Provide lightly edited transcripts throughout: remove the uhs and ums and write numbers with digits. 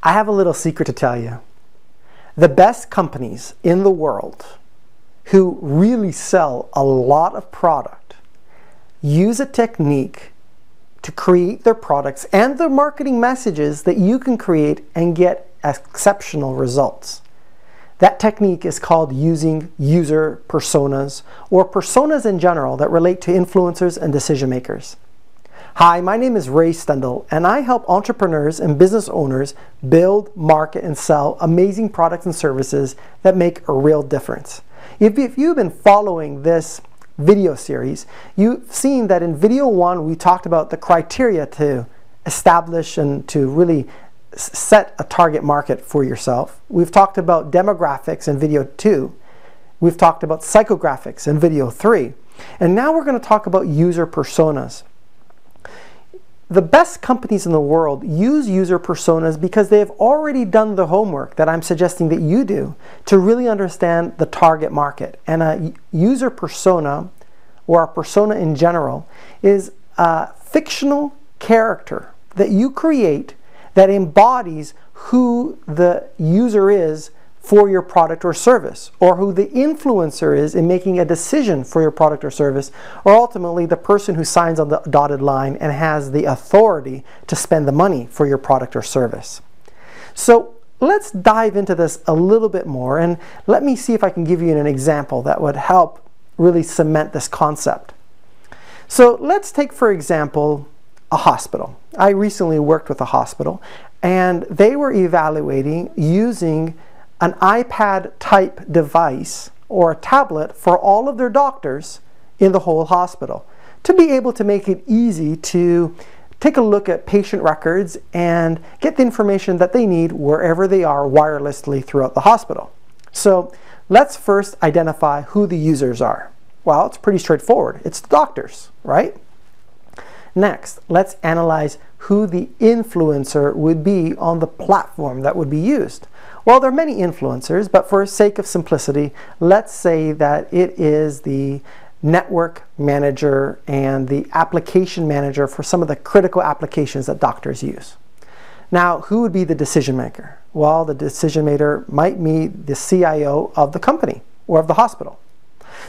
I have a little secret to tell you. The best companies in the world who really sell a lot of product use a technique to create their products and their marketing messages that you can create and get exceptional results. That technique is called using user personas, or personas in general that relate to influencers and decision makers. Hi, my name is Stendall, and I help entrepreneurs and business owners build, market, and sell amazing products and services that make a real difference. If you've been following this video series, you've seen that in video 1 we talked about the criteria to establish and to really set a target market for yourself. We've talked about demographics in video 2. We've talked about psychographics in video 3. And now we're going to talk about user personas. The best companies in the world use user personas because they have already done the homework that I'm suggesting that you do to really understand the target market. And a user persona, or a persona in general, is a fictional character that you create that embodies who the user is for your product or service, or who the influencer is in making a decision for your product or service, or ultimately the person who signs on the dotted line and has the authority to spend the money for your product or service. So let's dive into this a little bit more, and let me see if I can give you an example that would help really cement this concept. So let's take, for example, a hospital. I recently worked with a hospital, and they were evaluating using an iPad type device or a tablet for all of their doctors in the whole hospital to be able to make it easy to take a look at patient records and get the information that they need wherever they are wirelessly throughout the hospital. So let's first identify who the users are. Well, it's pretty straightforward. It's the doctors, right? Next, let's analyze who the influencer would be on the platform that would be used. Well, there are many influencers, but for sake of simplicity, let's say that it is the network manager and the application manager for some of the critical applications that doctors use. Now, who would be the decision maker? Well, the decision maker might be the CIO of the company or of the hospital.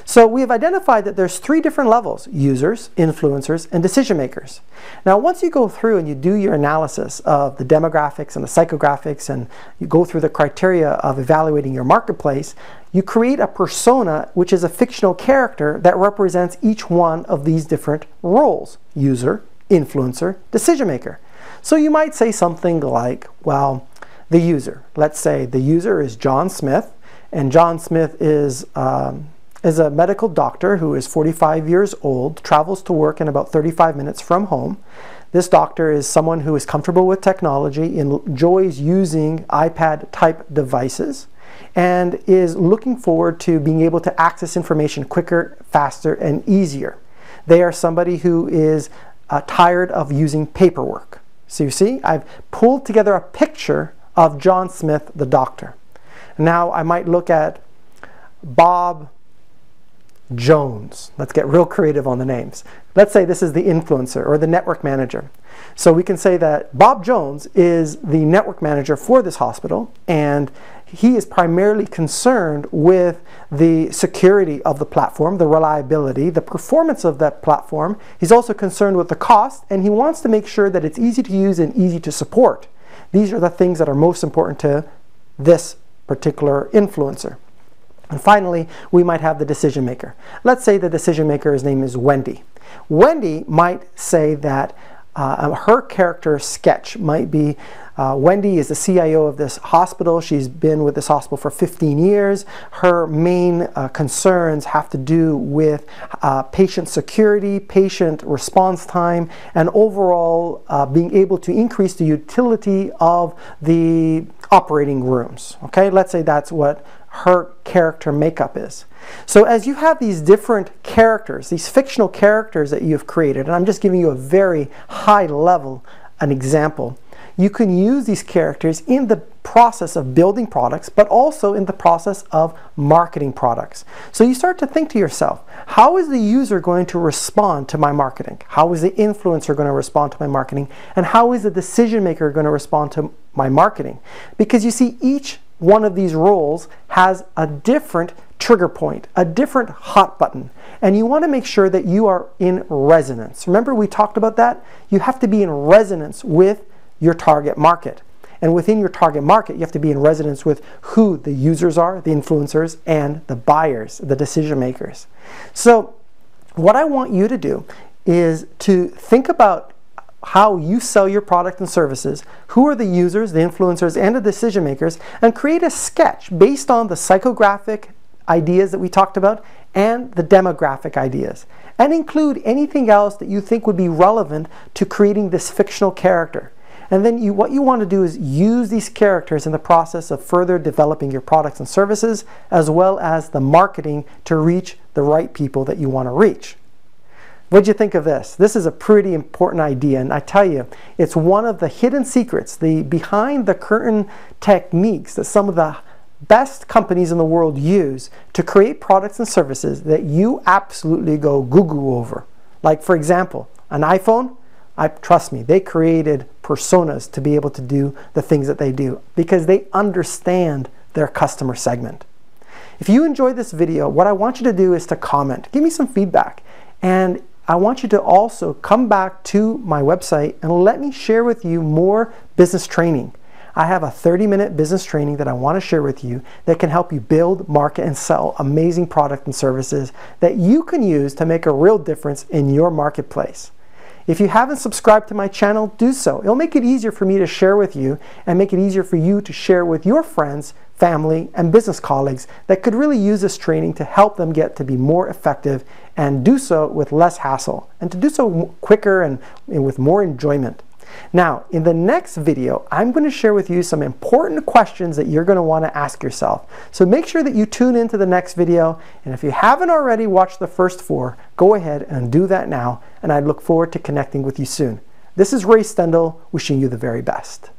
So we have identified that there's 3 different levels: users, influencers, and decision makers. Now, once you go through and you do your analysis of the demographics and the psychographics, and you go through the criteria of evaluating your marketplace, you create a persona, which is a fictional character that represents each one of these different roles: user, influencer, decision maker. So you might say something like, well, the user. Let's say the user is John Smith, and John Smith is a medical doctor who is 45 years old, travels to work in about 35 minutes from home. This doctor is someone who is comfortable with technology, enjoys using iPad-type devices, and is looking forward to being able to access information quicker, faster, and easier. They are somebody who is tired of using paperwork. So you see, I've pulled together a picture of John Smith, the doctor. Now I might look at Bob Jones. Let's get real creative on the names. Let's say this is the influencer or the network manager. So we can say that Bob Jones is the network manager for this hospital, and he is primarily concerned with the security of the platform, the reliability, the performance of that platform. He's also concerned with the cost, and he wants to make sure that it's easy to use and easy to support. These are the things that are most important to this particular influencer. And finally, we might have the decision maker. Let's say the decision maker's name is Wendy. Wendy might say that her character sketch might be Wendy is the CIO of this hospital. She's been with this hospital for 15 years. Her main concerns have to do with patient security, patient response time, and overall being able to increase the utility of the operating rooms. Okay, let's say that's what her character makeup is. So as you have these different characters, these fictional characters that you've created, and I'm just giving you a very high level an example, you can use these characters in the process of building products, but also in the process of marketing products. So you start to think to yourself, how is the user going to respond to my marketing? How is the influencer going to respond to my marketing? And how is the decision maker going to respond to my marketing? Because you see, each one of these roles has a different trigger point, a different hot button, and you want to make sure that you are in resonance. Remember we talked about that? You have to be in resonance with your target market. And within your target market, you have to be in resonance with who the users are, the influencers, and the buyers, the decision makers. So what I want you to do is to think about how you sell your product and services, who are the users, the influencers, and the decision makers, and create a sketch based on the psychographic ideas that we talked about and the demographic ideas. And include anything else that you think would be relevant to creating this fictional character. And then what you want to do is use these characters in the process of further developing your products and services, as well as the marketing to reach the right people that you want to reach. What'd you think of this? This is a pretty important idea, and I tell you, it's one of the hidden secrets, the behind the curtain techniques that some of the best companies in the world use to create products and services that you absolutely go goo-goo over. Like, for example, an iPhone. Trust me, they created personas to be able to do the things that they do because they understand their customer segment. If you enjoyed this video, what I want you to do is to comment. Give me some feedback. And I want you to also come back to my website and let me share with you more business training. I have a 30-minute business training that I want to share with you that can help you build, market, and sell amazing products and services that you can use to make a real difference in your marketplace. If you haven't subscribed to my channel, do so. It'll make it easier for me to share with you and make it easier for you to share with your friends, family, and business colleagues that could really use this training to help them get to be more effective and do so with less hassle and to do so quicker and with more enjoyment. Now, in the next video, I'm going to share with you some important questions that you're going to want to ask yourself. So make sure that you tune into the next video, and if you haven't already watched the first 4, go ahead and do that now, and I look forward to connecting with you soon. This is Stendall, wishing you the very best.